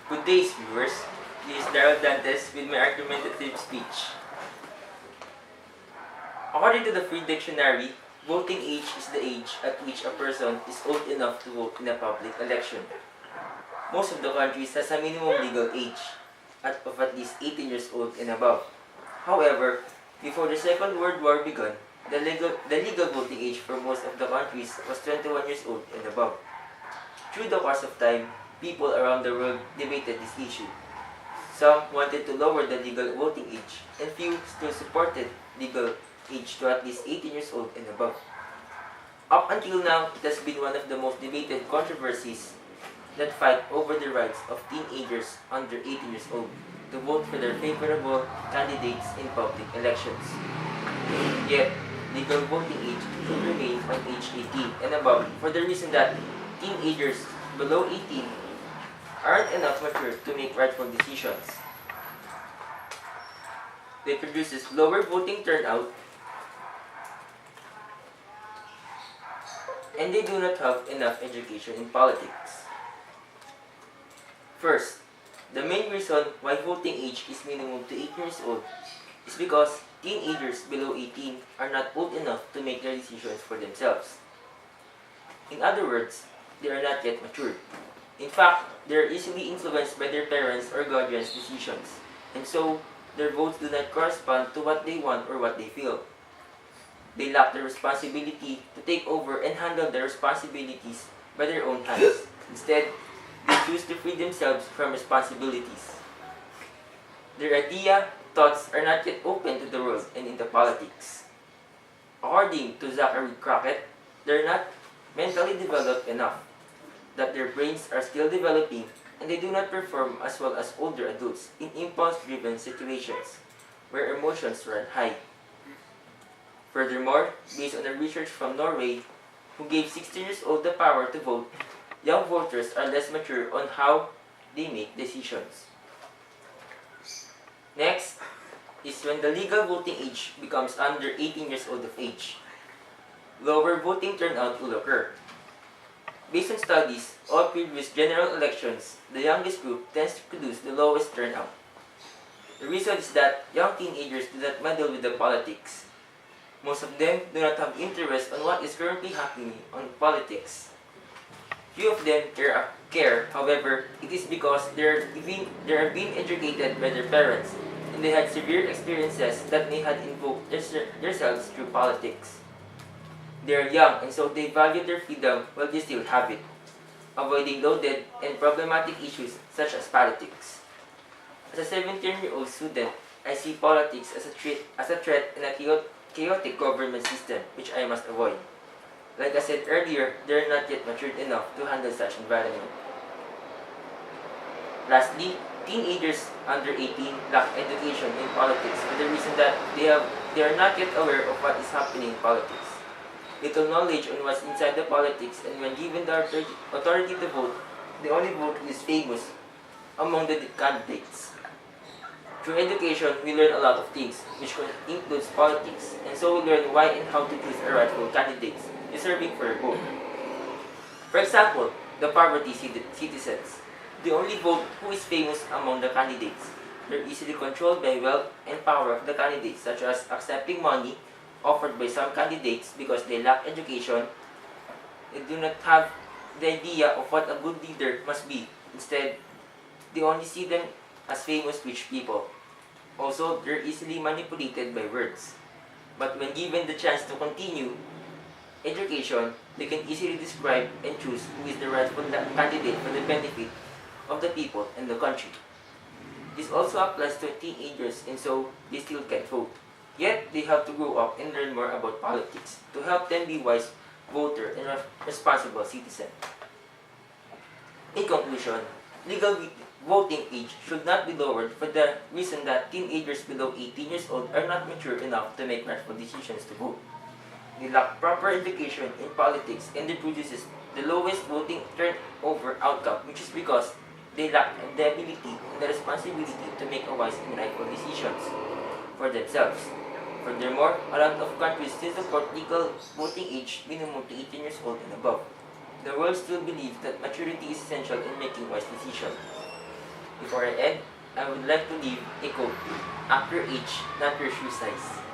Good day, viewers. This is Dantes with my argumentative speech. According to the Free Dictionary, voting age is the age at which a person is old enough to vote in a public election. Most of the countries has a minimum legal age of at least 18 years old and above. However, before the Second World War began, the legal voting age for most of the countries was 21 years old and above. Through the course of time, people around the world debated this issue. Some wanted to lower the legal voting age, and few still supported legal age to at least 18 years old and above. Up until now, it has been one of the most debated controversies that fight over the rights of teenagers under 18 years old to vote for their favorable candidates in public elections. Yet, legal voting age should remain on age 18 and above for the reason that teenagers below 18 aren't enough mature to make rightful decisions. It produces lower voting turnout, and they do not have enough education in politics. First, the main reason why voting age is minimum to 18 years old is because teenagers below 18 are not old enough to make their decisions for themselves. In other words, they are not yet matured. In fact, they are easily influenced by their parents' or guardians' decisions, and so their votes do not correspond to what they want or what they feel. They lack the responsibility to take over and handle their responsibilities by their own hands. Instead, they choose to free themselves from responsibilities. Their thoughts are not yet open to the world and into politics. According to Zachary Crockett, they are not mentally developed enough, that their brains are still developing, and they do not perform as well as older adults in impulse-driven situations where emotions run high. Furthermore, based on a research from Norway, who gave 16 years old the power to vote, young voters are less mature on how they make decisions. Next is when the legal voting age becomes under 18 years old of age. Lower voting turnout will occur. Based on studies, all previous general elections, the youngest group tends to produce the lowest turnout. The reason is that young teenagers do not meddle with the politics. Most of them do not have interest on what is currently happening on politics. Few of them care, however, it is because they are being educated by their parents, and they had severe experiences that they had invoked themselves through politics. They are young, and so they value their freedom while they still have it, avoiding loaded and problematic issues such as politics. As a 17-year-old student, I see politics as a threat in a chaotic government system which I must avoid. Like I said earlier, they are not yet matured enough to handle such environment. Lastly, teenagers under 18 lack education in politics for the reason that they are not yet aware of what is happening in politics. Little knowledge on what's inside the politics, and when given the authority to vote, they only vote who is famous among the candidates. Through education, we learn a lot of things, which includes politics, and so we learn why and how to choose a rightful candidates deserving for a vote. For example, the poverty citizens. They only vote who is famous among the candidates. They're easily controlled by wealth and power of the candidates, such as accepting money offered by some candidates because they lack education. They do not have the idea of what a good leader must be. Instead, they only see them as famous rich people. Also, they're easily manipulated by words. But when given the chance to continue education, they can easily describe and choose who is the rightful candidate for the benefit of the people and the country. This also applies to teenagers, and so they still can't vote. Yet, they have to grow up and learn more about politics to help them be wise voter and responsible citizen. In conclusion, legal voting age should not be lowered for the reason that teenagers below 18 years old are not mature enough to make rightful decisions to vote. They lack proper education in politics, and it produces the lowest voting turnover outcome, which is because they lack the ability and the responsibility to make a wise and rightful decisions for themselves. Furthermore, a lot of countries still support legal voting age minimum to 18 years old and above. The world still believes that maturity is essential in making wise decisions. Before I end, I would like to leave a quote. Act your age, not your shoe size.